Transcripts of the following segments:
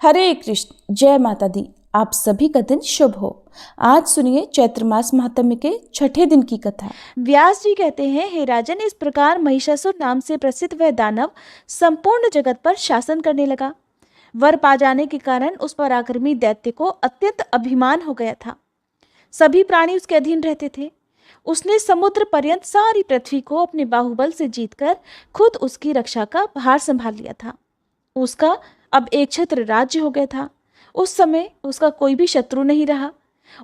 हरे कृष्ण, जय माता दी। आप सभी का दिन शुभ हो। आज सुनिए चैत्र मास महात्म्य के छठे दिन की कथा। व्यास जी कहते हैं, हे राजन, इस प्रकार महिषासुर नाम से प्रसिद्ध वह दानव संपूर्ण जगत पर शासन करने लगा। वर पा जाने के कारण उस पर आक्रमी दैत्य को अत्यंत अभिमान हो गया था। सभी प्राणी उसके अधीन रहते थे। उसने समुद्र पर्यंत सारी पृथ्वी को अपने बाहुबल से जीतकर खुद उसकी रक्षा का भार संभाल लिया था। उसका अब एक छत्र राज्य हो गया था। उस समय उसका कोई भी शत्रु नहीं रहा।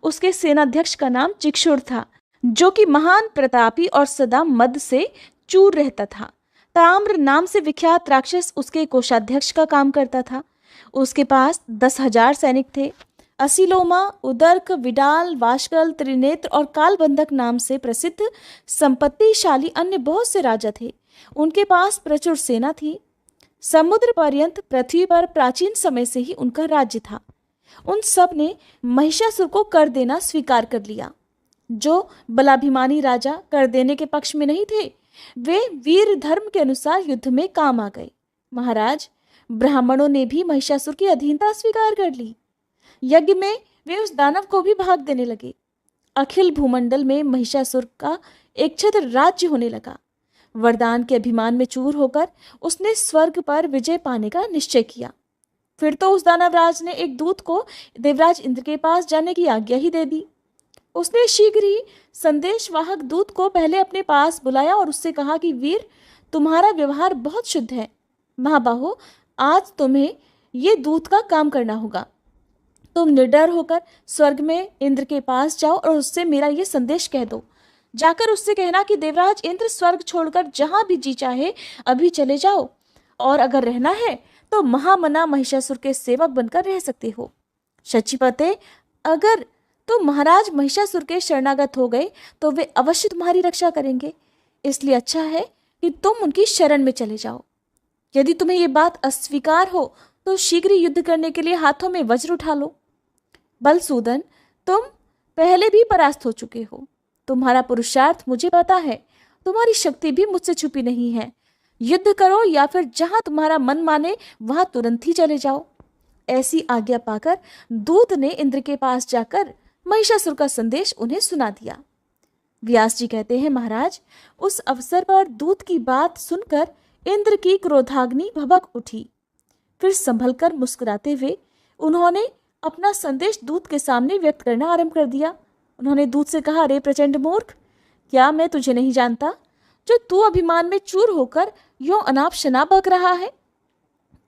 उसके सेनाध्यक्ष का नाम चिक्षुर था, जो कि महान प्रतापी और सदा मद से चूर रहता था। ताम्र नाम से विख्यात राक्षस उसके कोषाध्यक्ष का काम करता था। उसके पास 10,000 सैनिक थे। असीलोमा, उदर्क, विडाल, वाशकल, त्रिनेत्र और कालबंधक नाम से प्रसिद्ध संपत्तिशाली अन्य बहुत से राजा थे। उनके पास प्रचुर सेना थी। समुद्र पर्यंत पृथ्वी पर प्राचीन समय से ही उनका राज्य था। उन सब ने महिषासुर को कर देना स्वीकार कर लिया। जो बलाभिमानी राजा कर देने के पक्ष में नहीं थे, वे वीर धर्म के अनुसार युद्ध में काम आ गए। महाराज, ब्राह्मणों ने भी महिषासुर की अधीनता स्वीकार कर ली। यज्ञ में वे उस दानव को भी भाग देने लगे। अखिल भूमंडल में महिषासुर का एक छत्र राज्य होने लगा। वरदान के अभिमान में चूर होकर उसने स्वर्ग पर विजय पाने का निश्चय किया। फिर तो उस दानवराज ने एक दूत को देवराज इंद्र के पास जाने की आज्ञा ही दे दी। उसने शीघ्र ही संदेशवाहक दूत को पहले अपने पास बुलाया और उससे कहा कि वीर, तुम्हारा व्यवहार बहुत शुद्ध है। महाबाहो, आज तुम्हें ये दूत का काम करना होगा। तुम निडर होकर स्वर्ग में इंद्र के पास जाओ और उससे मेरा ये संदेश कह दो। जाकर उससे कहना कि देवराज इंद्र स्वर्ग छोड़कर जहां भी जी चाहे अभी चले जाओ, और अगर रहना है तो महामना महिषासुर के सेवक बनकर रह सकते हो। शचीपते, अगर तुम महाराज महिषासुर के शरणागत हो गए तो वे अवश्य तुम्हारी रक्षा करेंगे। इसलिए अच्छा है कि तुम उनकी शरण में चले जाओ। यदि तुम्हें ये बात अस्वीकार हो तो शीघ्र युद्ध करने के लिए हाथों में वज्र उठा लो। बलसूदन, तुम पहले भी परास्त हो चुके हो। तुम्हारा पुरुषार्थ मुझे पता है। तुम्हारी शक्ति भी मुझसे छुपी नहीं है। युद्ध करो या फिर जहां तुम्हारा मन माने वहां तुरंत ही चले जाओ। ऐसी आज्ञा पाकर दूत ने इंद्र के पास जाकर महिषासुर का संदेश उन्हें सुना दिया। व्यास जी कहते हैं, महाराज, उस अवसर पर दूत की बात सुनकर इंद्र की क्रोधाग्नि भभक उठी। फिर संभलकर मुस्कुराते हुए उन्होंने अपना संदेश दूत के सामने व्यक्त करना आरंभ कर दिया। उन्होंने दूत से कहा, रे प्रचंड मूर्ख, क्या मैं तुझे नहीं जानता, जो तू अभिमान में चूर होकर यो अनाप शनाप बक रहा है?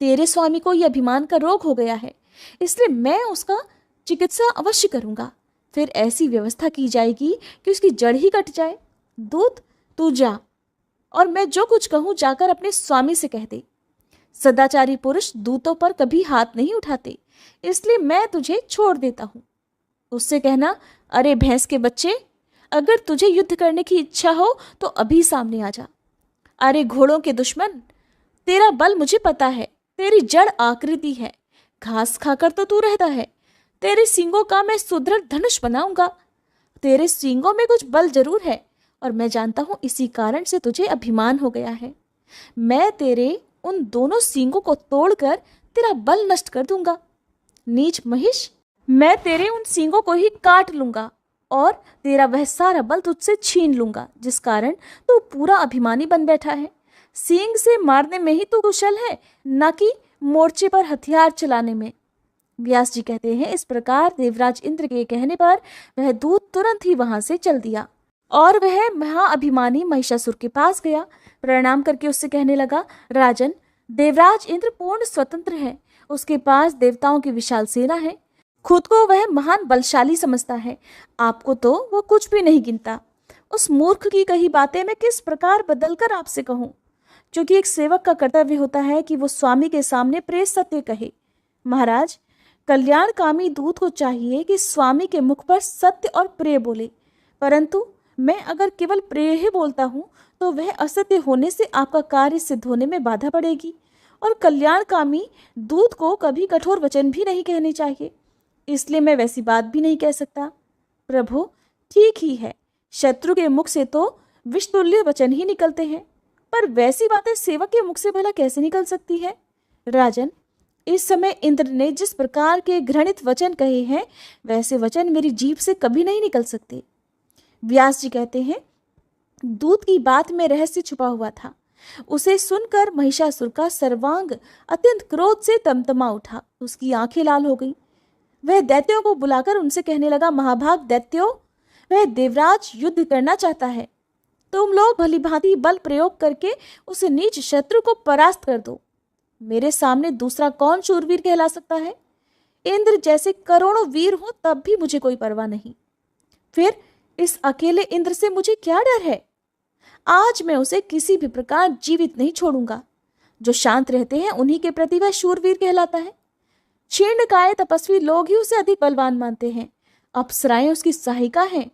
तेरे स्वामी को यह अभिमान का रोग हो गया है, इसलिए मैं उसका चिकित्सा अवश्य करूंगा। फिर ऐसी व्यवस्था की जाएगी कि उसकी जड़ ही कट जाए। दूत, तू जा और मैं जो कुछ कहूं जाकर अपने स्वामी से कह दे। सदाचारी पुरुष दूतों पर कभी हाथ नहीं उठाते, इसलिए मैं तुझे छोड़ देता हूं। उससे कहना, अरे भैंस के बच्चे, अगर तुझे युद्ध करने की इच्छा हो तो अभी सामने आ जा। अरे घोड़ों के दुश्मन, तेरा बल मुझे पता है। तेरी जड़ आकृति है, घास खाकर तो तू रहता है। तेरे सींगों का मैं सुदृढ़ धनुष बनाऊंगा। तेरे सींगों में कुछ बल जरूर है और मैं जानता हूं इसी कारण से तुझे अभिमान हो गया है। मैं तेरे उन दोनों सींगों को तोड़कर तेरा बल नष्ट कर दूंगा। नीच महिष, मैं तेरे उन सींगों को ही काट लूंगा और तेरा वह सारा बल तुझसे छीन लूंगा, जिस कारण तू पूरा अभिमानी बन बैठा है। सींग से मारने में ही तू कुशल है, न कि मोर्चे पर हथियार चलाने में। व्यास जी कहते हैं, इस प्रकार देवराज इंद्र के कहने पर वह दूत तुरंत ही वहां से चल दिया और वह महाअभिमानी महिषासुर के पास गया। प्रणाम करके उससे कहने लगा, राजन, देवराज इंद्र पूर्ण स्वतंत्र है। उसके पास देवताओं की विशाल सेना है। खुद को वह महान बलशाली समझता है। आपको तो वो कुछ भी नहीं गिनता। उस मूर्ख की कही बातें मैं किस प्रकार बदलकर आपसे कहूँ, क्योंकि एक सेवक का कर्तव्य होता है कि वो स्वामी के सामने प्रेय सत्य कहे। महाराज, कल्याणकामी दूत को चाहिए कि स्वामी के मुख पर सत्य और प्रेय बोले, परंतु मैं अगर केवल प्रेय ही बोलता हूँ तो वह असत्य होने से आपका कार्य सिद्ध होने में बाधा पड़ेगी। और कल्याणकामी दूत को कभी कठोर वचन भी नहीं कहने चाहिए, इसलिए मैं वैसी बात भी नहीं कह सकता। प्रभु, ठीक ही है, शत्रु के मुख से तो विषतुल्य वचन ही निकलते हैं, पर वैसी बातें सेवक के मुख से भला कैसे निकल सकती है? राजन, इस समय इंद्र ने जिस प्रकार के घृणित वचन कहे हैं, वैसे वचन मेरी जीभ से कभी नहीं निकल सकते। व्यास जी कहते हैं, दूत की बात में रहस्य छुपा हुआ था। उसे सुनकर महिषासुर का सर्वांग अत्यंत क्रोध से तमतमा उठा, उसकी आंखें लाल हो गई। वह दैत्यों को बुलाकर उनसे कहने लगा, महाभाग दैत्यों, वह देवराज युद्ध करना चाहता है। तुम लोग भलीभांति बल प्रयोग करके उस नीच शत्रु को परास्त कर दो। मेरे सामने दूसरा कौन शूरवीर कहला सकता है? इंद्र जैसे करोड़ों वीर हो तब भी मुझे कोई परवाह नहीं। फिर इस अकेले इंद्र से मुझे क्या डर है? आज मैं उसे किसी भी प्रकार जीवित नहीं छोड़ूंगा। जो शांत रहते हैं उन्हीं के प्रति वह शूरवीर कहलाता है। क्षीणकाय तपस्वी लोग ही उसे अधिक बलवान मानते हैं। अप्सराएं उसकी सहायिका हैं।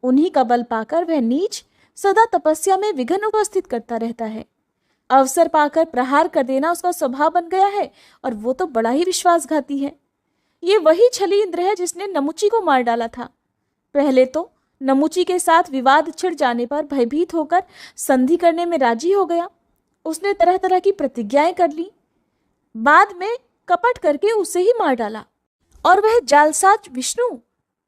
उन्हीं का बल पाकर वह नीच सदा तपस्या में विघ्न उपस्थित करता रहता है। अवसर पाकर प्रहार कर देना उसका स्वभाव बन गया है, और वो तो बड़ा ही विश्वासघाती है। ये वही छली इंद्र है जिसने नमुची को मार डाला था। पहले तो नमुची के साथ विवाद छिड़ जाने पर भयभीत होकर संधि करने में राजी हो गया। उसने तरह तरह की प्रतिज्ञाएं कर ली। बाद में कपट करके उसे ही मार डाला। और वह जालसाज विष्णु,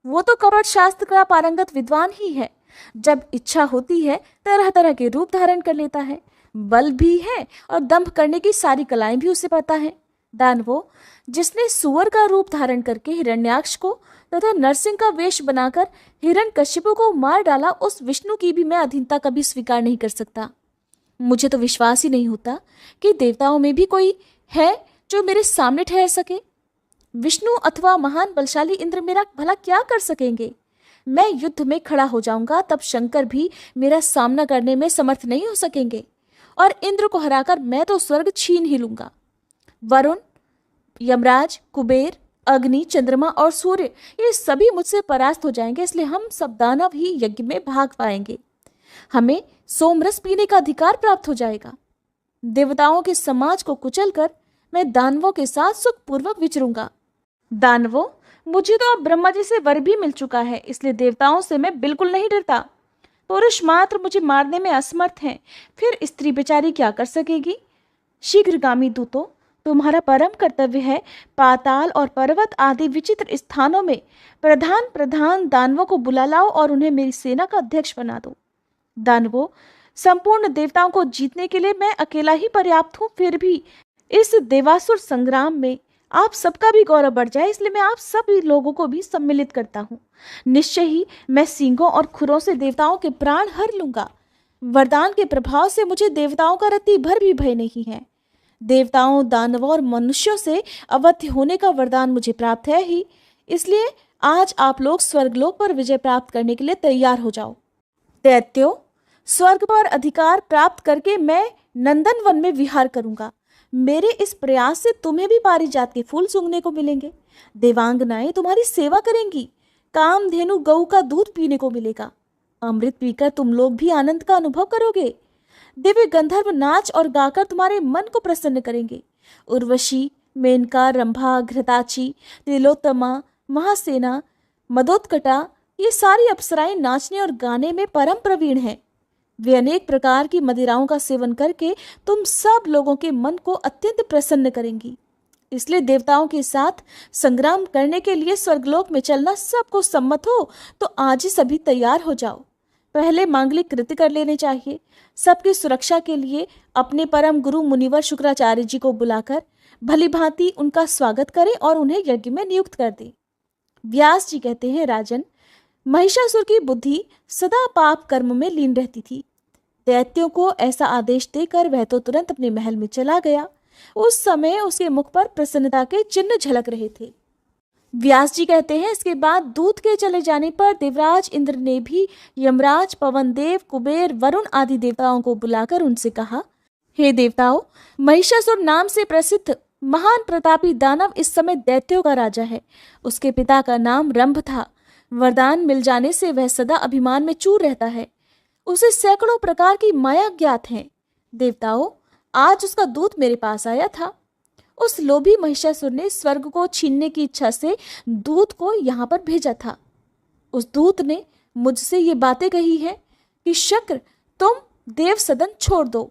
वो तो कपट शास्त्र का पारंगत विद्वान ही है। जब इच्छा होती है तरह तरह के रूप धारण कर लेता है। बल भी है और दंभ करने की सारी कलाएं भी उसे पता है। दानवों, जिसने सुअर का रूप धारण करके हिरण्याक्ष को तथा नरसिंह का वेश बनाकर हिरण्यकशिपु को मार डाला, उस विष्णु की भी मैं अधीनता कभी स्वीकार नहीं कर सकता। मुझे तो विश्वास ही नहीं होता कि देवताओं में भी कोई है जो मेरे सामने ठहर सके। विष्णु अथवा महान बलशाली इंद्र मेरा भला क्या कर सकेंगे? मैं युद्ध में खड़ा हो जाऊंगा तब शंकर भी मेरा सामना करने में समर्थ नहीं हो सकेंगे, और इंद्र को हराकर मैं तो स्वर्ग छीन ही लूंगा। वरुण, यमराज, कुबेर, अग्नि, चंद्रमा और सूर्य, ये सभी मुझसे परास्त हो जाएंगे। इसलिए हम सब दानव ही यज्ञ में भाग पाएंगे। हमें सोमरस पीने का अधिकार प्राप्त हो जाएगा। देवताओं के समाज को कुचलकर मैं दानवों के साथ सुखपूर्वक विचरूंगा। दानवों, मुझे तो अब ब्रह्मा जी से वर भी मिल चुका है, इसलिए देवताओं से मैं बिल्कुल नहीं डरता। पुरुष मात्र मुझे मारने में असमर्थ हैं, फिर स्त्री बेचारी क्या कर सकेगी? शीघ्रगामी दूतों, तुम्हारा परम कर्तव्य है पाताल और पर्वत आदि विचित्र स्थानों में प्रधान प्रधान दानवों को बुला लाओ और उन्हें मेरी सेना का अध्यक्ष बना दो। दानवों, संपूर्ण देवताओं को जीतने के लिए मैं अकेला ही पर्याप्त हूँ, फिर भी इस देवासुर संग्राम में आप सबका भी गौरव बढ़ जाए, इसलिए मैं आप सभी लोगों को भी सम्मिलित करता हूँ। निश्चय ही मैं सींगों और खुरों से देवताओं के प्राण हर लूंगा। वरदान के प्रभाव से मुझे देवताओं का रत्ती भर भी भय नहीं है। देवताओं, दानवों और मनुष्यों से अवध्य होने का वरदान मुझे प्राप्त है ही, इसलिए आज आप लोग स्वर्गलोक पर विजय प्राप्त करने के लिए तैयार हो जाओ। दैत्यों, स्वर्ग पर अधिकार प्राप्त करके मैं नंदन वन में विहार करूंगा। मेरे इस प्रयास से तुम्हें भी पारिजात के फूल सूंघने को मिलेंगे। देवांगनाएं तुम्हारी सेवा करेंगी। कामधेनु गऊ का दूध पीने को मिलेगा। अमृत पीकर तुम लोग भी आनंद का अनुभव करोगे। दिव्य गंधर्व नाच और गाकर तुम्हारे मन को प्रसन्न करेंगे। उर्वशी, मेनका, रंभा, घृताची, त्रिलोत्तमा, महासेना, मदोत्कटा, ये सारी अप्सराएं नाचने और गाने में परम प्रवीण हैं। वे अनेक प्रकार की मदिराओं का सेवन करके तुम सब लोगों के मन को अत्यंत प्रसन्न करेंगी। इसलिए देवताओं के साथ संग्राम करने के लिए स्वर्गलोक में चलना सबको सम्मत हो तो आज ही सभी तैयार हो जाओ। पहले मांगलिक कृत्य कर लेने चाहिए। सबकी सुरक्षा के लिए अपने परम गुरु मुनिवर शुक्राचार्य जी को बुलाकर भली भांति उनका स्वागत करें और उन्हें यज्ञ में नियुक्त कर दें। व्यास जी कहते हैं, राजन, महिषासुर की बुद्धि सदा पाप कर्म में लीन रहती थी। दैत्यों को ऐसा आदेश देकर वह तो तुरंत अपने महल में चला गया। उस समय उसके मुख पर प्रसन्नता के चिन्ह झलक रहे थे। व्यास जी कहते हैं, इसके बाद दूत के चले जाने पर देवराज इंद्र ने भी यमराज, पवन देव, कुबेर, वरुण आदि देवताओं को बुलाकर उनसे कहा, हे देवताओं, महिषासुर नाम से प्रसिद्ध महान प्रतापी दानव इस समय दैत्यों का राजा है। उसके पिता का नाम रंभ था। वरदान मिल जाने से वह सदा अभिमान में चूर रहता है। उसे सैकड़ों प्रकार की माया ज्ञात है। देवताओं, आज उसका दूत मेरे पास आया था। उस लोभी महिषासुर ने स्वर्ग को छीनने की इच्छा से दूत को यहाँ पर भेजा था। उस दूत ने मुझसे ये बातें कही हैं कि शक्र, तुम देव सदन छोड़ दो।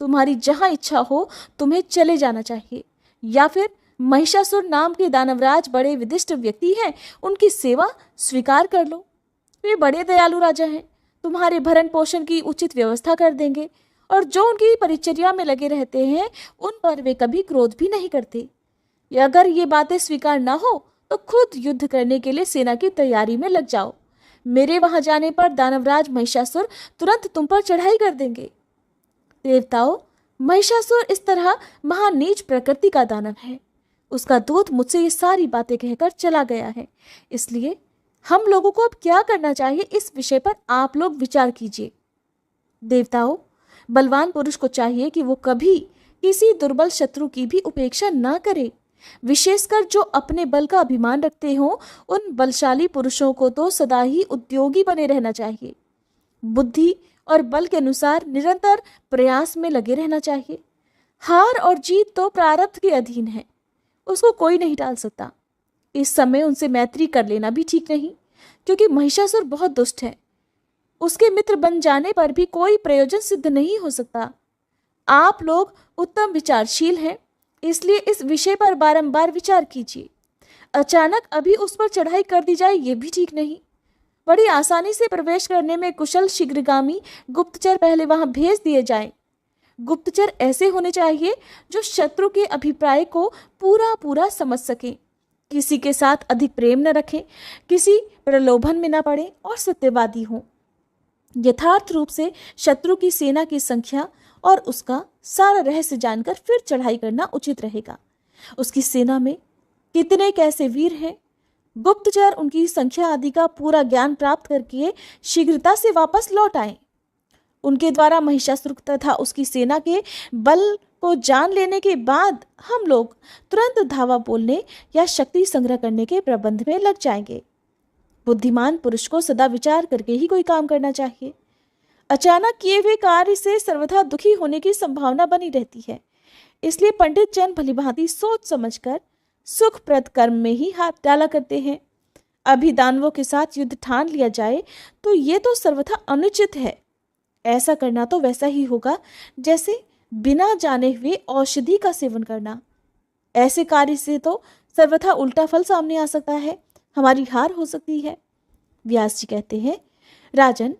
तुम्हारी जहां इच्छा हो तुम्हें चले जाना चाहिए, या फिर महिषासुर नाम के दानवराज बड़े विदिष्ट व्यक्ति हैं, उनकी सेवा स्वीकार कर लो। वे बड़े दयालु राजा हैं, तुम्हारे भरण पोषण की उचित व्यवस्था कर देंगे और जो उनकी परिचर्या में लगे रहते हैं उन पर वे कभी क्रोध भी नहीं करते। अगर ये बातें स्वीकार ना हो तो खुद युद्ध करने के लिए सेना की तैयारी में लग जाओ। मेरे वहां जाने पर दानवराज महिषासुर तुरंत तुम पर चढ़ाई कर देंगे। देवताओं, महिषासुर इस तरह महान नीच प्रकृति का दानव है। उसका दूत मुझसे ये सारी बातें कहकर चला गया है, इसलिए हम लोगों को अब क्या करना चाहिए इस विषय पर आप लोग विचार कीजिए। देवताओं, बलवान पुरुष को चाहिए कि वो कभी किसी दुर्बल शत्रु की भी उपेक्षा ना करे, विशेषकर जो अपने बल का अभिमान रखते हों। उन बलशाली पुरुषों को तो सदा ही उद्योगी बने रहना चाहिए, बुद्धि और बल के अनुसार निरंतर प्रयास में लगे रहना चाहिए। हार और जीत तो प्रारब्ध के अधीन है, उसको कोई नहीं टाल सकता। इस समय उनसे मैत्री कर लेना भी ठीक नहीं, क्योंकि महिषासुर बहुत दुष्ट है। उसके मित्र बन जाने पर भी कोई प्रयोजन सिद्ध नहीं हो सकता। आप लोग उत्तम विचारशील हैं, इसलिए इस विषय पर बारंबार विचार कीजिए। अचानक अभी उस पर चढ़ाई कर दी जाए ये भी ठीक नहीं। बड़ी आसानी से प्रवेश करने में कुशल शीघ्रगामी गुप्तचर पहले वहां भेज दिए जाएं। गुप्तचर ऐसे होने चाहिए जो शत्रु के अभिप्राय को पूरा पूरा समझ सकें, किसी के साथ अधिक प्रेम न रखें, किसी प्रलोभन में न पड़े और सत्यवादी हों। यथार्थ रूप से शत्रु की सेना की संख्या और उसका सारा रहस्य जानकर फिर चढ़ाई करना उचित रहेगा। उसकी सेना में कितने कैसे वीर हैं, गुप्तचर उनकी संख्या आदि का पूरा ज्ञान प्राप्त करके शीघ्रता से वापस लौट आए। उनके द्वारा महिषासुर तथा उसकी सेना के बल को जान लेने के बाद हम लोग तुरंत धावा बोलने या शक्ति संग्रह करने के प्रबंध में लग जाएंगे। बुद्धिमान पुरुष को सदा विचार करके ही कोई काम करना चाहिए। अचानक किए हुए कार्य से सर्वथा दुखी होने की संभावना बनी रहती है, इसलिए पंडित जन भलीभांति सोच समझकर सुखप्रद कर्म में ही हाथ डाला करते हैं। अभी दानवों के साथ युद्ध ठान लिया जाए तो ये तो सर्वथा अनुचित है। ऐसा करना तो वैसा ही होगा जैसे बिना जाने हुए औषधि का सेवन करना। ऐसे कार्य से तो सर्वथा उल्टा फल सामने आ सकता है, हमारी हार हो सकती है। व्यास जी कहते हैं, राजन,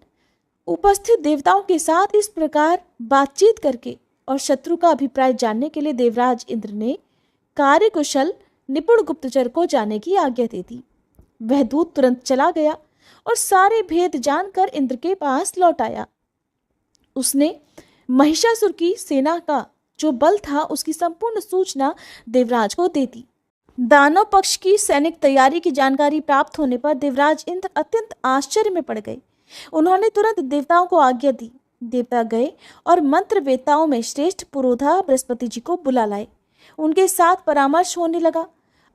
उपस्थित देवताओं के साथ इस प्रकार बातचीत करके और शत्रु का अभिप्राय जानने के लिए देवराज इंद्र ने कार्यकुशल निपुण गुप्तचर को जाने की आज्ञा दे दी। वह दूत तुरंत चला गया और सारे भेद जानकर इंद्र के पास लौट आया। उसने महिषासुर की सेना का जो बल था उसकी संपूर्ण सूचना देवराज को दे दी। दानव पक्ष की सैनिक तैयारी की जानकारी प्राप्त होने पर देवराज इंद्र अत्यंत आश्चर्य में पड़ गए। उन्होंने तुरंत देवताओं को आज्ञा दी। देवता गए और मंत्र वेताओं में श्रेष्ठ पुरोधा बृहस्पति जी को बुला लाए। उनके साथ परामर्श होने लगा।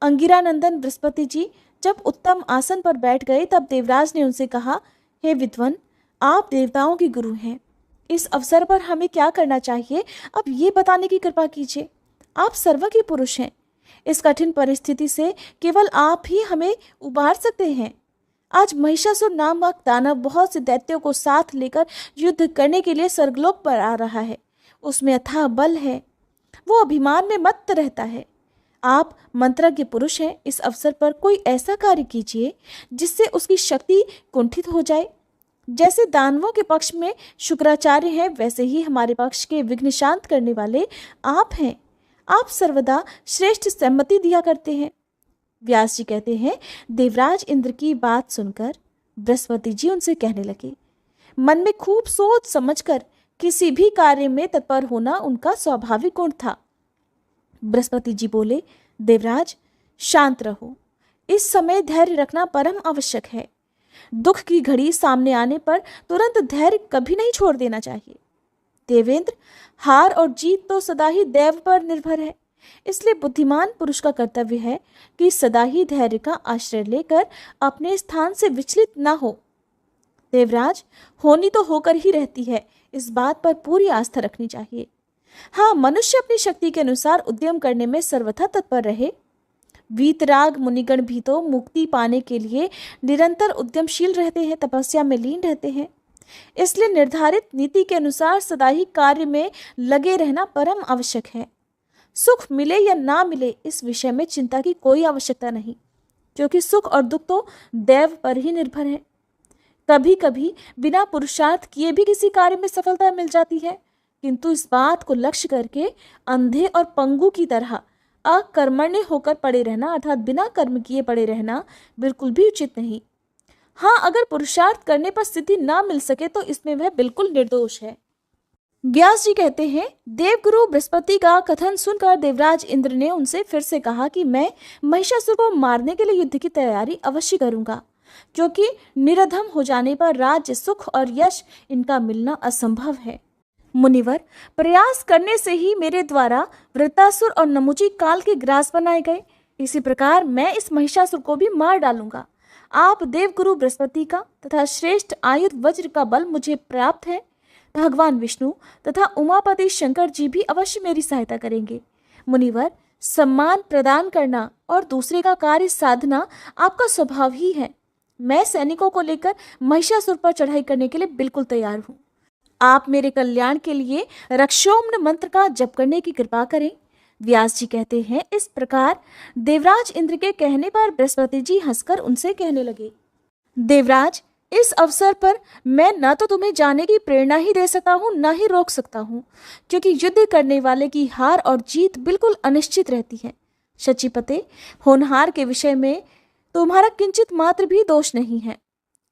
अंगिरा नंदन बृहस्पति जी जब उत्तम आसन पर बैठ गए तब देवराज ने उनसे कहा, हे विद्वन, आप देवताओं के गुरु हैं, इस अवसर पर हमें क्या करना चाहिए अब ये बताने की कृपा कीजिए। आप सर्व के पुरुष हैं, इस कठिन परिस्थिति से केवल आप ही हमें उबार सकते हैं। आज महिषासुर नामक दानव बहुत से दैत्यों को साथ लेकर युद्ध करने के लिए स्वर्गलोक पर आ रहा है। उसमें अथाह बल है, वो अभिमान में मत्त रहता है। आप मंत्रज्ञ पुरुष हैं, इस अवसर पर कोई ऐसा कार्य कीजिए जिससे उसकी शक्ति कुंठित हो जाए। जैसे दानवों के पक्ष में शुक्राचार्य हैं, वैसे ही हमारे पक्ष के विघ्न शांत करने वाले आप हैं। आप सर्वदा श्रेष्ठ सम्मति दिया करते हैं। व्यास जी कहते हैं, देवराज इंद्र की बात सुनकर बृहस्पति जी उनसे कहने लगे, मन में खूब सोच समझकर किसी भी कार्य में तत्पर होना उनका स्वाभाविक गुण था। बृहस्पति जी बोले, देवराज, शांत रहो, इस समय धैर्य रखना परम आवश्यक है। दुख की घड़ी सामने आने पर तुरंत धैर्य कभी नहीं छोड़ देना चाहिए। देवेंद्र, हार और जीत तो सदा ही दैव पर निर्भर है, इसलिए बुद्धिमान पुरुष का कर्तव्य है कि सदा ही धैर्य का आश्रय लेकर अपने स्थान से विचलित ना हो। देवराज, होनी तो होकर ही रहती है, इस बात पर पूरी आस्था रखनी चाहिए। हाँ, मनुष्य अपनी शक्ति के अनुसार उद्यम करने में सर्वथा तत्पर रहे। वीतराग मुनिगण भी तो मुक्ति पाने के लिए निरंतर उद्यमशील रहते हैं, तपस्या में लीन रहते हैं। इसलिए निर्धारित नीति के अनुसार सदा ही कार्य में लगे रहना परम आवश्यक है। सुख मिले या ना मिले इस विषय में चिंता की कोई आवश्यकता नहीं, क्योंकि सुख और दुख तो दैव पर ही निर्भर है। कभी कभी बिना पुरुषार्थ किए भी किसी कार्य में सफलता मिल जाती है, किंतु इस बात को लक्ष्य करके अंधे और पंगु की तरह अकर्मण्य होकर पड़े रहना अर्थात बिना कर्म किए पड़े रहना बिल्कुल भी उचित नहीं। हाँ, अगर पुरुषार्थ करने पर सिद्धि ना मिल सके तो इसमें वह बिल्कुल निर्दोष है। व्यास जी कहते हैं, देवगुरु बृहस्पति का कथन सुनकर देवराज इंद्र ने उनसे फिर से कहा कि मैं महिषासुर को मारने के लिए युद्ध की तैयारी अवश्य करूंगा, क्योंकि निरधम हो जाने पर राज्य, सुख और यश इनका मिलना असंभव है। मुनिवर, प्रयास करने से ही मेरे द्वारा वृत्तासुर और नमुची काल के ग्रास बनाए गए, इसी प्रकार मैं इस महिषासुर को भी मार डालूंगा। आप देवगुरु बृहस्पति का तथा श्रेष्ठ आयुध वज्र का बल मुझे प्राप्त है। भगवान विष्णु तथा उमापति शंकर जी भी अवश्य मेरी सहायता करेंगे। मुनिवर, सम्मान प्रदान करना और दूसरे का कार्य साधना आपका स्वभाव ही है। मैं सैनिकों को लेकर महिषासुर पर चढ़ाई करने के लिए बिल्कुल तैयार हूँ। आप मेरे कल्याण के लिए रक्षोम्न मंत्र का जप करने की कृपा करें। व्यास जी कहते हैं, इस प्रकार देवराज इंद्र के कहने पर बृहस्पति जी हंसकर उनसे कहने लगे, देवराज, इस अवसर पर मैं न तो तुम्हें जाने की प्रेरणा ही दे सकता हूँ, न ही रोक सकता हूँ, क्योंकि युद्ध करने वाले की हार और जीत बिल्कुल अनिश्चित रहती है। शचीपते, होनहार के विषय में तुम्हारा किंचित मात्र भी दोष नहीं है।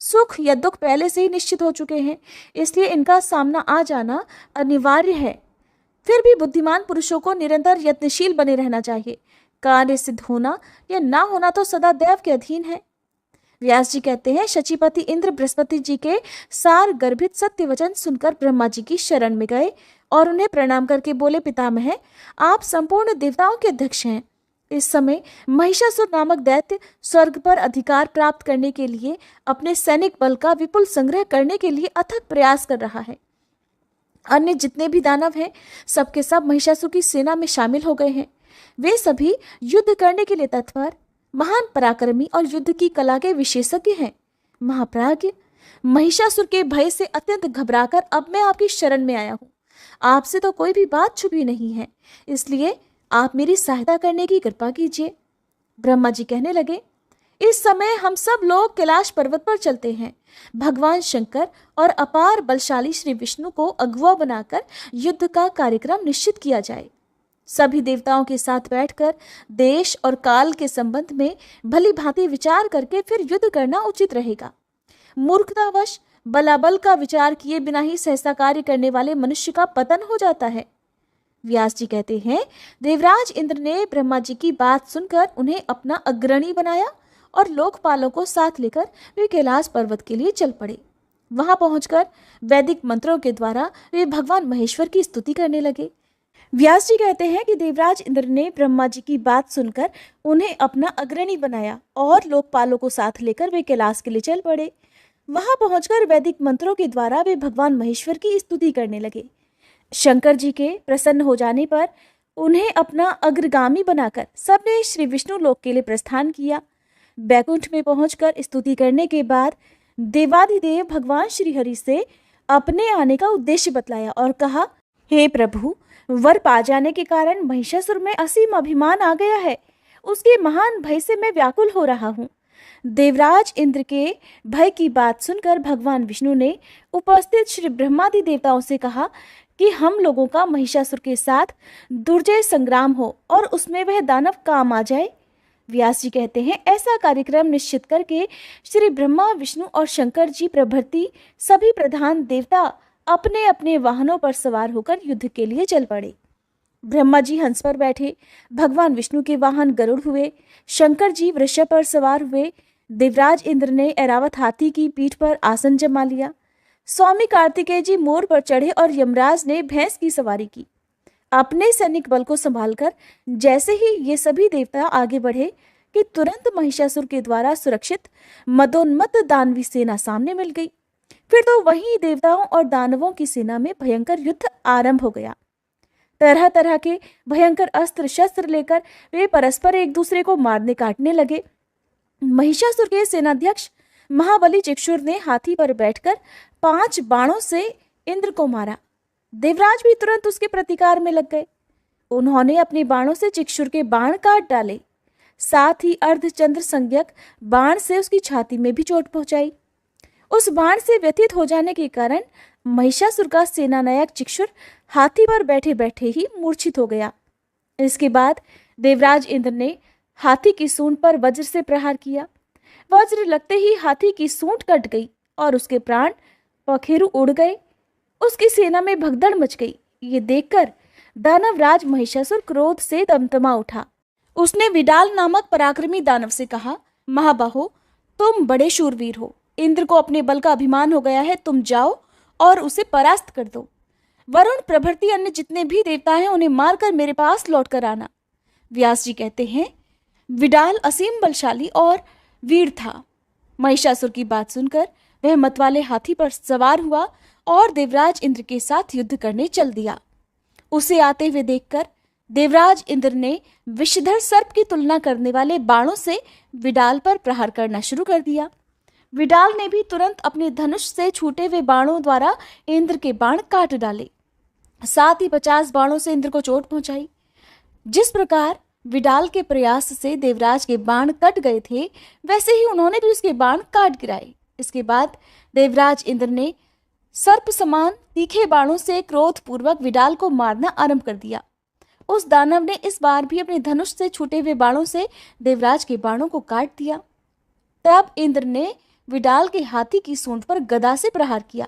सुख या दुख पहले से ही निश्चित हो चुके हैं, इसलिए इनका सामना आ जाना अनिवार्य है। फिर भी बुद्धिमान पुरुषों को निरंतर यत्नशील बने रहना चाहिए। कार्य सिद्ध होना या ना होना तो सदा दैव के अधीन है। व्यास जी कहते हैं, शचीपति इंद्र बृहस्पति जी के सार गर्भित सत्य वचन सुनकर ब्रह्मा जी की शरण में गए और उन्हें प्रणाम करके बोले, पितामह, आप संपूर्ण देवताओं के अध्यक्ष हैं। इस समय महिषासुर नामक दैत्य स्वर्ग पर अधिकार प्राप्त करने के लिए अपने सैनिक बल का विपुल संग्रह करने के लिए अथक प्रयास कर रहा है। अन्य जितने भी दानव हैं, सबके सब महिषासुर की सेना में शामिल हो गए हैं। वे सभी युद्ध करने के लिए तत्पर, महान पराक्रमी और युद्ध की कला के विशेषज्ञ हैं। महाप्राज्ञ, महिषासुर के भय से अत्यंत घबराकर अब मैं आपकी शरण में आया हूँ। आपसे तो कोई भी बात छुपी नहीं है, इसलिए आप मेरी सहायता करने की कृपा कीजिए। ब्रह्मा जी कहने लगे, इस समय हम सब लोग कैलाश पर्वत पर चलते हैं। भगवान शंकर और अपार बलशाली श्री विष्णु को अगुआ बनाकर युद्ध का कार्यक्रम निश्चित किया जाए। सभी देवताओं के साथ बैठकर देश और काल के संबंध में भली भांति विचार करके फिर युद्ध करना उचित रहेगा। मूर्खतावश बलाबल का विचार किए बिना ही सहसा कार्य करने वाले मनुष्य का पतन हो जाता है। व्यास जी कहते हैं, देवराज इंद्र ने ब्रह्मा जी की बात सुनकर उन्हें अपना अग्रणी बनाया और लोकपालों को साथ लेकर वे कैलाश पर्वत के लिए चल पड़े। वहां पहुंचकर वैदिक मंत्रों के द्वारा वे भगवान महेश्वर की स्तुति करने लगे। व्यास जी कहते हैं कि देवराज इंद्र ने ब्रह्मा जी की बात सुनकर उन्हें अपना अग्रणी बनाया और लोकपालों को साथ लेकर वे कैलाश के लिए चल पड़े। वहां पहुंचकर वैदिक मंत्रों के द्वारा वे भगवान महेश्वर की स्तुति करने लगे। शंकर जी के प्रसन्न हो जाने पर उन्हें अपना अग्रगामी बनाकर सबने श्री विष्णु लोक के लिए प्रस्थान किया। बैकुंठ में पहुंचकर स्तुति करने के बाद देवाधिदेव भगवान श्री हरि से अपने आने का उद्देश्य बतलाया और कहा, हे प्रभु, वर पा जाने के कारण महिषासुर में असीम अभिमान आ गया है। उसके महान भय से मैं व्याकुल हो रहा हूँ। देवराज इंद्र के भय की बात सुनकर भगवान विष्णु ने उपस्थित श्री ब्रह्मादि देवताओं से कहा कि हम लोगों का महिषासुर के साथ दुर्जय संग्राम हो और उसमें वह दानव काम आ जाए। व्यास जी कहते हैं, ऐसा कार्यक्रम निश्चित करके श्री ब्रह्मा, विष्णु और शंकर जी प्रभृति सभी प्रधान देवता अपने अपने वाहनों पर सवार होकर युद्ध के लिए चल पड़े। ब्रह्मा जी हंस पर बैठे, भगवान विष्णु के वाहन गरुड़ हुए, शंकर जी वृषभ पर सवार हुए, देवराज इंद्र ने ऐरावत हाथी की पीठ पर आसन जमा लिया, स्वामी कार्तिकेय जी मोर पर चढ़े और यमराज ने भैंस की सवारी की। अपने सैनिक बल को संभालकर जैसे ही ये सभी देवता आगे बढ़े कि तुरंत महिषासुर के द्वारा सुरक्षित मदोन्मत्त दानवी सेना सामने मिल गई। फिर तो वहीं देवताओं और दानवों की सेना में भयंकर युद्ध आरंभ हो गया। तरह तरह के भयंकर अस्त्र शस्त्र लेकर वे परस्पर एक दूसरे को मारने काटने लगे। महिषासुर के सेनाध्यक्ष महाबली चिक्षुर ने हाथी पर बैठकर 5 बाणों से इंद्र को मारा। देवराज भी तुरंत उसके प्रतिकार में लग गए। उन्होंने अपने बाणों से चिक्षुर के बाण काट डाले। साथ ही अर्धचंद्र संज्ञक बाण से उसकी छाती में भी चोट पहुंचाई। उस बाण से व्यथित हो जाने के कारण महिषासुर का सेनानायक चिक्षुर हाथी पर बैठे बैठे ही मूर्छित हो गया। इसके बाद देवराज इंद्र ने हाथी की सूंड पर वज्र से प्रहार किया। वज्र लगते ही हाथी की सूंड कट गई और उसके प्राण पखेरु उड़ गए। उसकी सेना में भगदड़ मच गई। ये देखकर दानवराज महिषासुर क्रोध से तमतमा उठा। उसने विडाल नामक पराक्रमी दानव से कहा, महाबाहो, तुम बड़े शूरवीर हो। इंद्र को अपने बल का अभिमान हो गया है। तुम जाओ और उसे परास्त कर दो। वरुण प्रभृति अन्य जितने भी देवता हैं उन्हें मारकर मेरे पास लौट कर आना। व्यास जी कहते हैं, विडाल असीम बलशाली और वीर था। महिषासुर की बात सुनकर वह मतवाले हाथी पर सवार हुआ और देवराज इंद्र के साथ युद्ध करने चल दिया। उसे आते हुए देखकर देवराज इंद्र ने विषधर सर्प की तुलना करने वाले बाणों से विडाल पर प्रहार करना शुरू कर दिया। विडाल ने भी तुरंत अपने धनुष से छूटे हुए बाणों द्वारा इंद्र के बाण काट डाले। साथ ही 50 बाणों से इंद्र को चोट पहुंचाई। जिस प्रकार विडाल के प्रयास से देवराज के बाण कट गए थे, वैसे ही उन्होंने भी उसके बाण काट गिराए। इसके बाद देवराज इंद्र ने सर्प समान तीखे बाणों से क्रोधपूर्वक विडाल को मारना आरंभ कर दिया। उस दानव ने इस बार भी अपने धनुष से छूटे हुए बाणों से देवराज के बाणों को काट दिया। तब इंद्र ने विडाल के हाथी की सूंड पर गदा से प्रहार किया।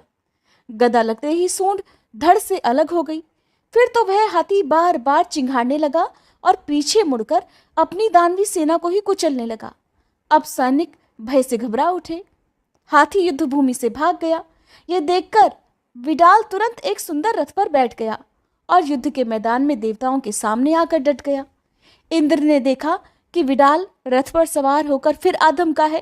गदा लगते ही सूंड धड़ से अलग हो गई। फिर तो वह हाथी बार बार चिंघाड़ने लगा और पीछे मुड़कर अपनी दानवी सेना को ही कुचलने लगा। अब सैनिक भय से घबरा उठे। हाथी युद्ध भूमि से भाग गया। यह देखकर विडाल तुरंत एक सुंदर रथ पर बैठ गया और युद्ध के मैदान में देवताओं के सामने आकर डट गया। इंद्र ने देखा कि विडाल रथ पर सवार होकर फिर आधमका है।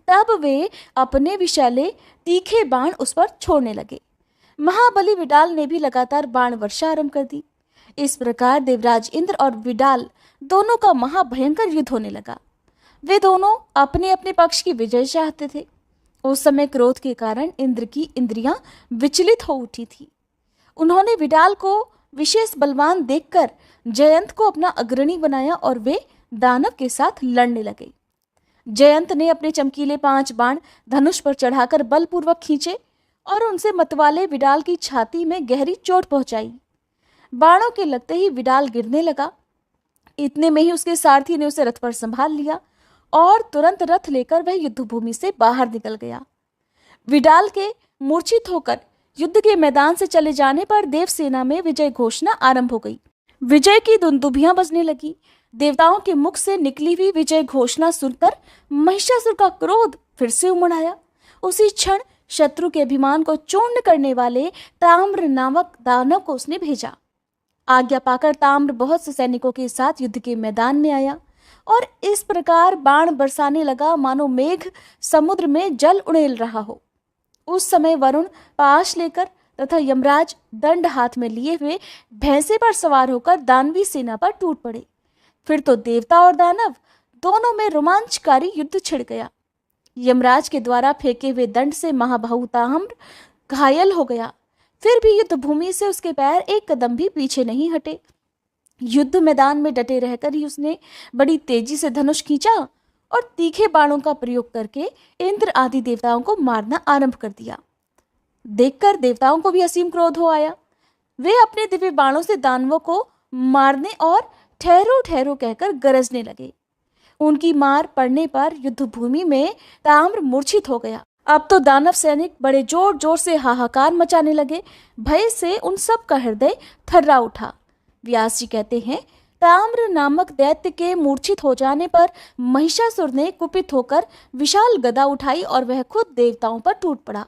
तब वे अपने विषैले तीखे बाण उस पर छोड़ने लगे। महाबली विडाल ने भी लगातार बाण वर्षा आरंभ कर दी। इस प्रकार देवराज इंद्र और विडाल दोनों का महाभयंकर युद्ध होने लगा। वे दोनों अपने अपने पक्ष की विजय चाहते थे। उस समय क्रोध के कारण इंद्र की इंद्रियां विचलित हो उठी थी। उन्होंने विडाल को विशेष बलवान देखकर जयंत को अपना अग्रणी बनाया और वे दानव के साथ लड़ने लगे। जयंत ने अपने चमकीले 5 बाण धनुष पर चढ़ाकर बलपूर्वक खींचे और उनसे मतवाले विडाल की छाती में गहरी चोट पहुंचाई। बाणों के लगते ही विडाल गिरने लगा। इतने में ही उसके सारथी ने उसे रथ पर संभाल लिया और तुरंत रथ लेकर वह युद्ध भूमि से बाहर निकल गया। विडाल के मूर्छित होकर युद्ध के मैदान से चले जाने पर देवसेना में विजय घोषणा आरंभ हो गई। विजय की दुंदुभियां बजने लगी। देवताओं के मुख से निकली हुई विजय घोषणा सुनकर महिषासुर का क्रोध फिर से उमड़ आया। उसी क्षण शत्रु के अभिमान को चूर्ण करने वाले ताम्र नामक दानव को उसने भेजा। आज्ञा पाकर ताम्र बहुत से सैनिकों के साथ युद्ध के मैदान में आया और इस प्रकार बाण बरसाने लगा मानो मेघ समुद्र में जल उड़ेल रहा हो। उस समय वरुण पाश लेकर तथा यमराज दंड हाथ में लिए हुए भैंसे पर सवार होकर दानवी सेना पर टूट पड़े। फिर तो देवता और दानव दोनों में रोमांचकारी युद्ध छिड़ गया। यमराज के द्वारा फेंके हुए दंड से महाबाहु ताम्र घायल हो गया। फिर भी युद्ध भूमि से उसके पैर एक कदम भी पीछे नहीं हटे। युद्ध मैदान में डटे रहकर ही उसने बड़ी तेजी से धनुष खींचा और तीखे बाणों का प्रयोग करके इंद्र आदि देवताओं को मारना आरंभ कर दिया। देखकर देवताओं को भी असीम क्रोध हो आया। वे अपने दिव्य बाणों से दानवों को मारने और ठहरो ठहरो कहकर गरजने लगे। उनकी मार पड़ने पर युद्ध भूमि में ताम्र मूर्छित हो गया। अब तो दानव सैनिक बड़े जोर जोर से हाहाकार मचाने लगे। भय से उन सब का हृदय थर्रा उठा। व्यास जी कहते हैं, ताम्र नामक दैत्य के मूर्छित हो जाने पर महिषासुर ने कुपित होकर विशाल गदा उठाई और वह खुद देवताओं पर टूट पड़ा।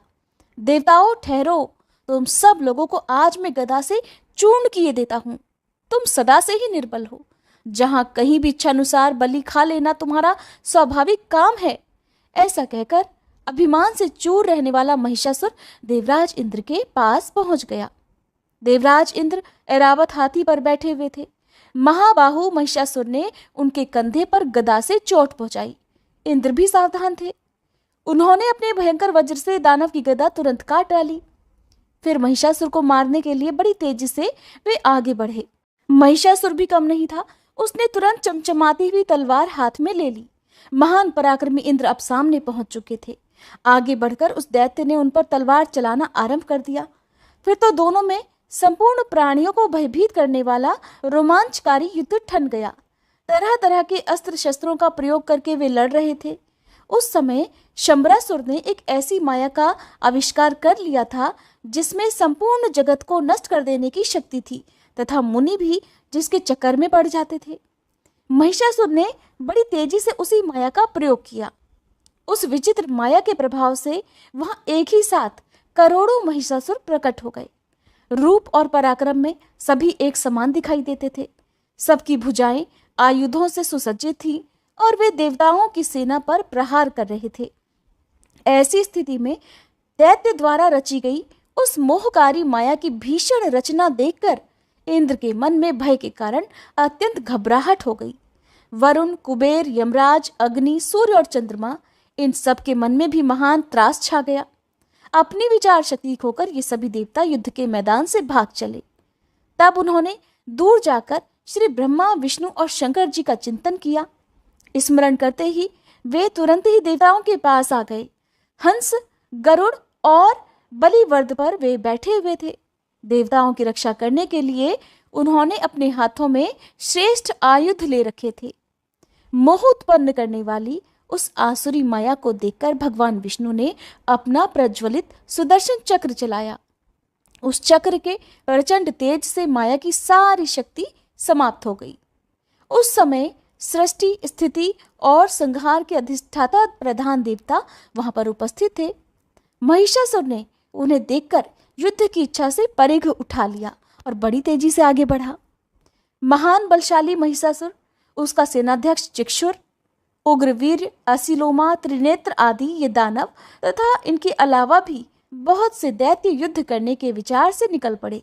देवताओं ठहरो, तुम सब लोगों को आज मैं गदा से चूर्ण किए देता हूँ। तुम सदा से ही निर्बल हो। जहां कहीं भी इच्छानुसार बलि खा लेना तुम्हारा स्वाभाविक काम है। ऐसा कहकर अभिमान से चूर रहने वाला महिषासुर देवराज इंद्र के पास पहुंच गया। देवराज इंद्र ऐरावत हाथी पर बैठे हुए थे। महाबाहु महिषासुर ने उनके कंधे पर गदा से चोट पहुंचाई। इंद्र भी सावधान थे। उन्होंने अपने भयंकर वज्र से दानव की गदा तुरंत काट डाली। फिर महिषासुर को मारने के लिए बड़ी तेजी से वे आगे बढ़े। महिषासुर भी कम नहीं था। उसने तुरंत चमचमाती हुई तलवार हाथ में ले ली। महान पराक्रमी इंद्र अब सामने पहुंच चुके थे। आगे बढ़कर उस दैत्य ने उन पर तलवार चलाना आरंभ कर दिया। फिर तो दोनों में संपूर्ण प्राणियों को भयभीत करने वाला रोमांचकारी युद्ध ठन गया। तरह तरह के अस्त्र शस्त्रों का प्रयोग करके वे लड़ रहे थे। उस समय शंबरासुर ने एक ऐसी माया का आविष्कार कर लिया था जिसमें संपूर्ण जगत को नष्ट कर देने की शक्ति थी तथा मुनि भी जिसके चक्कर में पड़ जाते थे। महिषासुर ने बड़ी तेजी से उसी माया का प्रयोग किया। उस विचित्र माया के प्रभाव से वहां एक ही साथ करोड़ों महिषासुर प्रकट हो गए। रूप और पराक्रम में सभी एक समान दिखाई देते थे। सबकी भुजाएं आयुधों से सुसज्जित थी और वे देवताओं की सेना पर प्रहार कर रहे थे। ऐसी स्थिति में दैत्य द्वारा रची गई उस मोहकारी माया की भीषण रचना देखकर इंद्र के मन में भय के कारण अत्यंत घबराहट हो गई। वरुण, कुबेर, यमराज, अग्नि, सूर्य और चंद्रमा, इन सब के मन में भी महान त्रास छा गया। अपनी विचार शक्ति खोकर ये सभी देवता युद्ध के मैदान से भाग चले। तब उन्होंने दूर जाकर श्री ब्रह्मा, विष्णु और शंकर जी का चिंतन किया। स्मरण करते ही वे तुरंत ही देवताओं के पास आ गए। हंस, गरुड़ और बलिवर्द पर वे बैठे हुए थे। देवताओं की रक्षा करने के लिए उन्होंने अपने हाथों में श्रेष्ठ आयुध ले रखे थे। मोह उत्पन्न करने वाली उस आसुरी माया को देखकर भगवान विष्णु ने अपना प्रज्वलित सुदर्शन चक्र चलाया। उस चक्र के प्रचंड तेज से माया की सारी शक्ति समाप्त हो गई। उस समय सृष्टि, स्थिति और संहार के अधिष्ठाता प्रधान देवता वहां पर उपस्थित थे। महिषासुर ने उन्हें देखकर युद्ध की इच्छा से परिघ उठा लिया और बड़ी तेजी से आगे बढ़ा। महान बलशाली महिषासुर, उसका सेनाध्यक्ष चिक्षुर, उग्रवीर, असिलोमा, त्रिनेत्र आदि ये दानव तथा इनके अलावा भी बहुत से दैत्य युद्ध करने के विचार से निकल पड़े।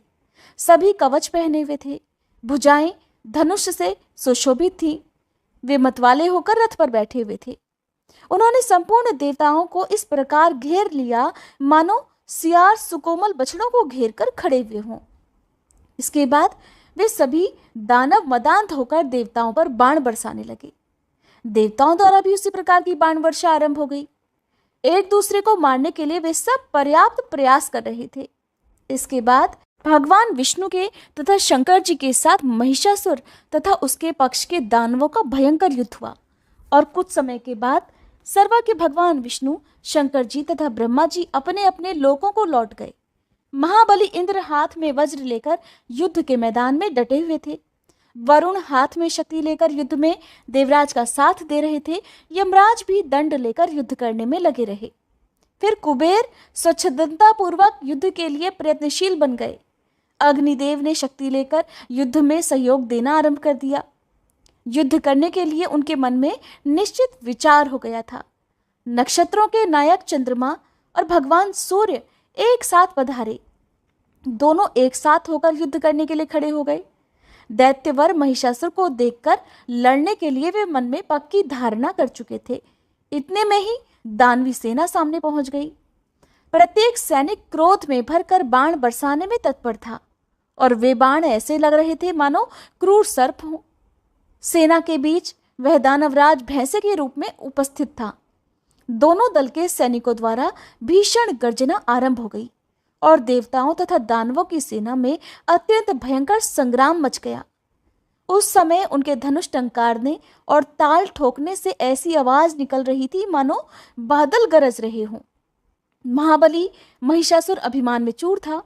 सभी कवच पहने हुए थे। भुजाएं धनुष से सुशोभित थीं। वे मतवाले होकर रथ पर बैठे हुए थे। उन्होंने संपूर्ण देवताओं को इस प्रकार घेर लिया मानो सियार सुकोमल बछड़ों को घेर कर खड़े हुए हों। इसके बाद वे सभी दानव मदांध होकर देवताओं पर बाण बरसाने लगे। देवताओं द्वारा भी उसी प्रकार की बाण वर्षा आरंभ हो गई। एक दूसरे को मारने के लिए वे सब पर्याप्त प्रयास कर रहे थे। इसके बाद भगवान विष्णु के तथा शंकर जी के साथ महिषासुर तथा उसके पक्ष के दानवों का भयंकर युद्ध हुआ और कुछ समय के बाद सर्वा के भगवान विष्णु, शंकर जी तथा ब्रह्मा जी अपने अपने लोकों को लौट गए। महाबली इंद्र हाथ में वज्र लेकर युद्ध के मैदान में डटे हुए थे। वरुण हाथ में शक्ति लेकर युद्ध में देवराज का साथ दे रहे थे। यमराज भी दंड लेकर युद्ध करने में लगे रहे। फिर कुबेर स्वच्छंदता पूर्वक युद्ध के लिए प्रयत्नशील बन गए। अग्निदेव ने शक्ति लेकर युद्ध में सहयोग देना आरंभ कर दिया। युद्ध करने के लिए उनके मन में निश्चित विचार हो गया था। नक्षत्रों के नायक चंद्रमा और भगवान सूर्य एक साथ पधारे। दोनों एक साथ होकर युद्ध करने के लिए खड़े हो गए। दैत्यवर महिषासुर को देखकर लड़ने के लिए वे मन में पक्की धारणा कर चुके थे। इतने में ही दानवी सेना सामने पहुंच गई। प्रत्येक सैनिक क्रोध में भरकर बाण बरसाने में तत्पर था और वे बाण ऐसे लग रहे थे मानो क्रूर सर्प हों। सेना के बीच वह दानवराज भैंसे के रूप में उपस्थित था। दोनों दल के सैनिकों द्वारा भीषण गर्जना आरंभ हो गई और देवताओं तथा दानवों की सेना में अत्यंत भयंकर संग्राम मच गया। उस समय उनके धनुष टंकारने और ताल ठोकने से ऐसी आवाज निकल रही थी मानो बादल गरज रहे हों। महाबली महिषासुर अभिमान में चूर था।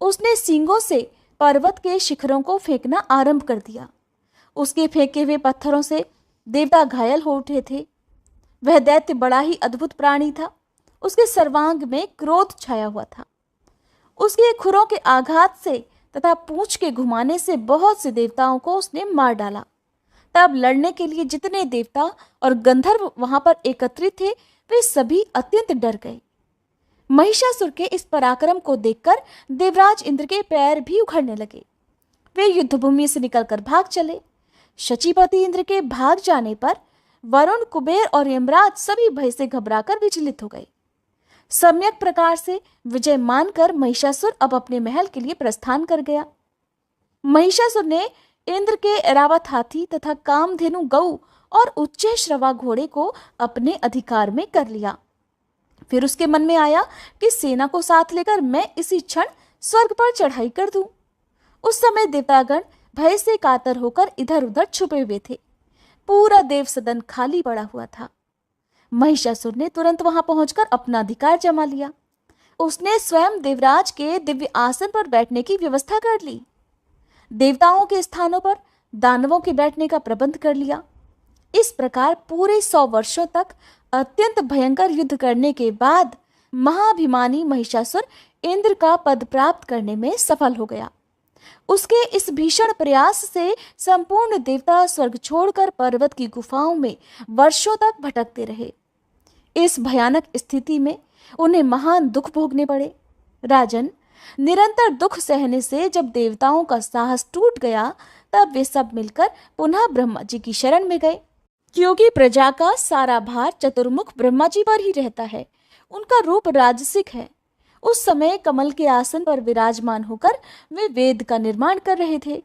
उसने सींगों से पर्वत के शिखरों को फेंकना आरंभ कर दिया। उसके फेंके हुए पत्थरों से देवता घायल हो उठे थे। वह दैत्य बड़ा ही अद्भुत प्राणी था। उसके सर्वांग में क्रोध छाया हुआ था। उसके खुरों के आघात से तथा पूंछ के घुमाने से बहुत से देवताओं को उसने मार डाला। तब लड़ने के लिए जितने देवता और गंधर्व वहां पर एकत्रित थे वे सभी अत्यंत डर गए। महिषासुर के इस पराक्रम को देखकर देवराज इंद्र के पैर भी उखड़ने लगे। वे युद्धभूमि से निकलकर भाग चले। शचीपति इंद्र के भाग जाने पर वरुण, कुबेर और यमराज सभी भय से घबराकर विचलित हो गए। सम्यक प्रकार से विजय मानकर महिषासुर अब अपने महल के लिए प्रस्थान कर गया। महिषासुर ने इंद्र के ऐरावत हाथी तथा कामधेनु गऊ और उच्च श्रवा घोड़े को अपने अधिकार में कर लिया। फिर उसके मन में आया कि सेना को साथ लेकर मैं इसी क्षण स्वर्ग पर चढ़ाई कर दूं। उस समय देवतागण भय से कातर होकर इधर उधर छुपे हुए थे। पूरा देव सदन खाली पड़ा हुआ था। महिषासुर ने तुरंत वहां पहुंचकर अपना अधिकार जमा लिया। उसने स्वयं देवराज के दिव्य आसन पर बैठने की व्यवस्था कर ली। देवताओं के स्थानों पर दानवों के बैठने का प्रबंध कर लिया। इस प्रकार पूरे 100 वर्षों तक अत्यंत भयंकर युद्ध करने के बाद महाभिमानी महिषासुर इंद्र का पद प्राप्त करने में सफल हो गया। उसके इस भीषण प्रयास से संपूर्ण देवता स्वर्ग छोड़कर पर्वत की गुफाओं में वर्षों तक भटकते रहे। इस भयानक स्थिति में उन्हें महान दुख भोगने पड़े। राजन, निरंतर दुख सहने से जब देवताओं का साहस टूट गया, तब वे सब मिलकर पुनः ब्रह्मा जी की शरण में गए, क्योंकि प्रजा का सारा भार चतुर्मुख ब्रह्मा जी पर ही रहता है। उनका रूप राजसिक है। उस समय कमल के आसन पर विराजमान होकर वे वेद का निर्माण कर रहे थे।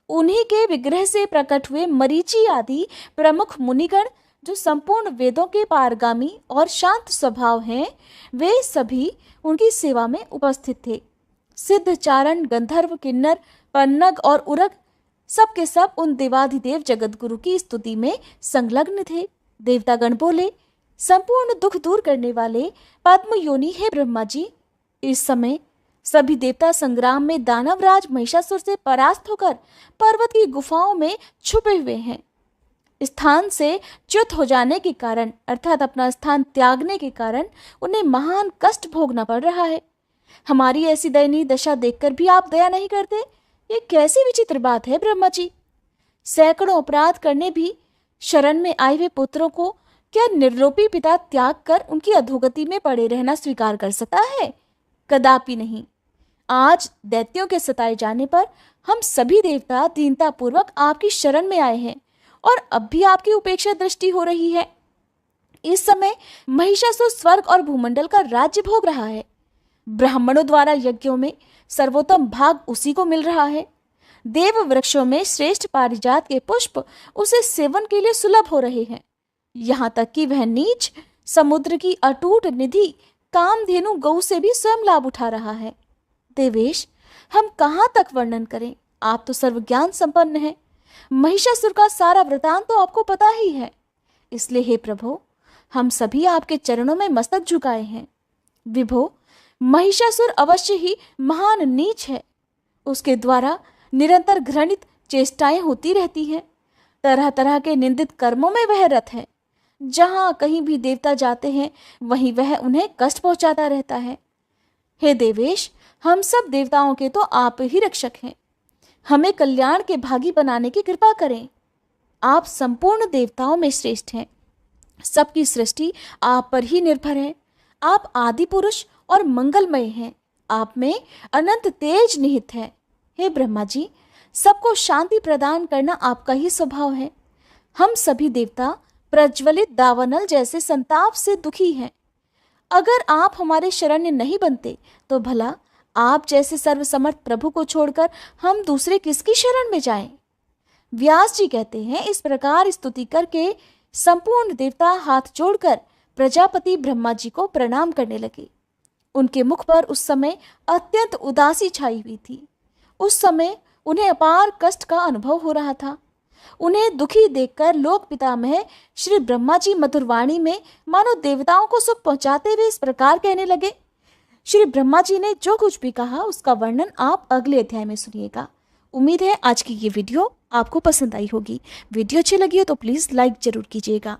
उन्हीं के विग्रह से प्रकट हुए मरीचि आदि प्रमुख मुनिगण, जो संपूर्ण वेदों के पारगामी और शांत स्वभाव हैं, वे सभी उनकी सेवा में उपस्थित थे। सिद्ध, चारण, गंधर्व, किन्नर, पन्नग और उरग सब के सब उन देवाधिदेव जगतगुरु की स्तुति में संलग्न थे। देवतागण बोले, संपूर्ण दुख दूर करने वाले पद्म योनि है ब्रह्मा जी। इस समय सभी देवता संग्राम में दानवराज महिषासुर से परास्त होकर पर्वत की गुफाओं में छुपे हुए हैं। स्थान से च्युत हो जाने के कारण, अर्थात अपना स्थान त्यागने के कारण, उन्हें महान कष्ट भोगना पड़ रहा है। हमारी ऐसी दयनीय दशा देखकर भी आप दया नहीं करते? ये कैसी विचित्र बात है ब्रह्मा जी। सैकड़ों अपराध करने भी शरण में आए हुए पुत्रों को क्या निर्लोपी पिता त्याग कर उनकी अधोगति में पड़े रहना स्वीकार कर सकता है? कदापि नहीं। आज दैत्यों के सताए जाने पर हम सभी देवता दीनता पूर्वक आपकी शरण में आए हैं और अब भी आपकी उपेक्षा दृष्टि हो रही है। इस समय महिषासुर स्वर्ग और भूमंडल का राज्य भोग रहा है। ब्राह्मणों द्वारा यज्ञों में सर्वोत्तम भाग उसी को मिल रहा है। देव वृक्षों में श्रेष्ठ पारिजात के पुष्प उसे सेवन के लिए सुलभ हो रहे हैं। यहाँ तक कि वह नीच समुद्र की अटूट निधि कामधेनु गऊ से भी स्वयं लाभ उठा रहा है। देवेश, हम कहाँ तक वर्णन करें? आप तो सर्वज्ञान संपन्न हैं। महिषासुर का सारा वृतांत तो आपको पता ही है। इसलिए हे प्रभु, हम सभी आपके चरणों में मस्तक झुकाए हैं। विभो, महिषासुर अवश्य ही महान नीच है। उसके द्वारा निरंतर घृणित चेष्टाएं होती रहती हैं। तरह तरह के निंदित कर्मों में वह रत है। जहाँ कहीं भी देवता जाते हैं, वहीं वह उन्हें कष्ट पहुंचाता रहता है। हे देवेश, हम सब देवताओं के तो आप ही रक्षक हैं। हमें कल्याण के भागी बनाने की कृपा करें। आप संपूर्ण देवताओं में श्रेष्ठ हैं। सबकी सृष्टि आप पर ही निर्भर है। आप आदि पुरुष और मंगलमय हैं। आप में अनंत तेज निहित है। हे ब्रह्मा जी, सबको शांति प्रदान करना आपका ही स्वभाव है। हम सभी देवता प्रज्वलित दावानल जैसे संताप से दुखी हैं। अगर आप हमारे शरण्य नहीं बनते तो भला आप जैसे सर्वसमर्थ प्रभु को छोड़कर हम दूसरे किसकी शरण में जाएं? व्यास जी कहते हैं, इस प्रकार स्तुति करके संपूर्ण देवता हाथ जोड़कर प्रजापति ब्रह्मा जी को प्रणाम करने लगे। उनके मुख पर उस समय अत्यंत उदासी छाई हुई थी। उस समय उन्हें अपार कष्ट का अनुभव हो रहा था। उन्हें दुखी देखकर लोक पितामह श्री ब्रह्मा जी मधुरवाणी में मानो देवताओं को सुख पहुंचाते हुए इस प्रकार कहने लगे। श्री ब्रह्मा जी ने जो कुछ भी कहा उसका वर्णन आप अगले अध्याय में सुनिएगा। उम्मीद है आज की ये वीडियो आपको पसंद आई होगी। वीडियो अच्छी लगी हो तो प्लीज़ लाइक जरूर कीजिएगा।